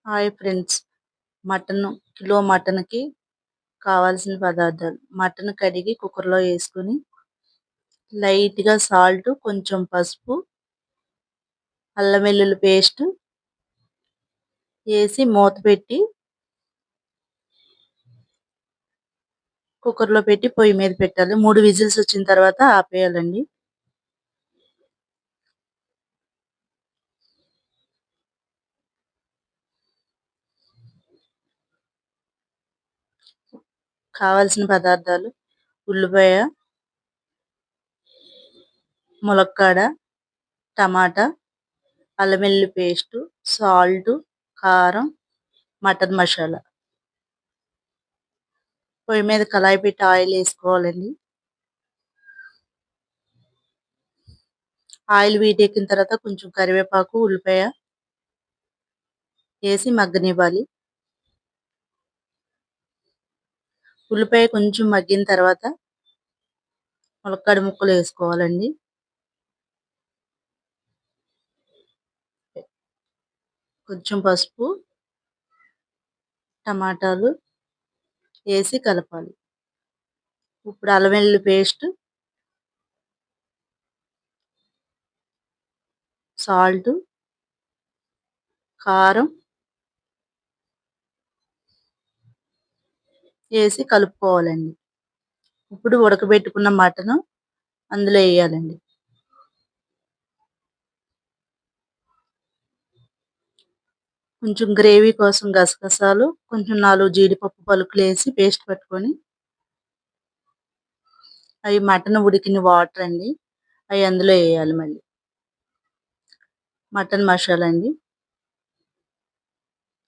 Hi friends. Mutton kilo మటన్‌కి కావాల్సిన పదార్థాలు. Mutton కడిగి కుక్కర్‌లో యేసుకొని, లైట్‌గా సాల్ట్, కొంచెం పసుపు, అల్లం వెల్లుల్లి పేస్ట్ యేసి మూత పెట్టి కుక్కర్‌లో పెట్టి పొయ్యి మీద పెట్టాలి. 3 విజిల్స్ వచ్చిన తర్వాత ఆపేయాలండి. కావాల్సిన పదార్థాలు: ఉల్లిపాయ, ములక్కాడ, టమాటా, అల్లం వెల్లుల్లి పేస్టు, సాల్టు, కారం, మటన్ మసాలా. పొయ్యి మీద కళాయి పెట్టి ఆయిల్ యేసుకోవాలండి. ఆయిల్ వీటెక్కిన తర్వాత కొంచెం కరివేపాకు, ఉల్లిపాయ యేసి మగ్గనివ్వాలి. ఉల్లిపాయ కొంచెం మగ్గిన తర్వాత ములక్కాడ ముక్కలు వేసుకోవాలండి. కొంచెం పసుపు, టమాటాలు వేసి కలపాలి. ఇప్పుడు అల్లం వెల్లుల్లి పేస్ట్, సాల్ట్, కారం వేసి కలుపుకోవాలండి. ఇప్పుడు ఉడకబెట్టుకున్న మటను అందులో వేయాలండి. కొంచెం గ్రేవీ కోసం గసగసాలు, కొంచెం 4 జీడిపప్పు పలుకులు వేసి పేస్ట్ పట్టుకొని, అవి మటన్ ఉడికిన వాటర్ అండి, అవి అందులో వేయాలి. మళ్ళీ మటన్ మసాలా అండి,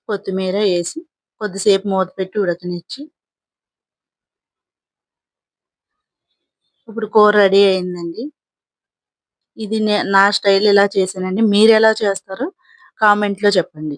కొత్తిమీర వేసి కొద్దిసేపు మూత పెట్టి ఉడకనిచ్చి, ఇప్పుడు కూర రెడీ అయిందండి. ఇది నా స్టైల్ ఇలా చేశానండి. మీరు ఎలా చేస్తారో కామెంట్లో చెప్పండి.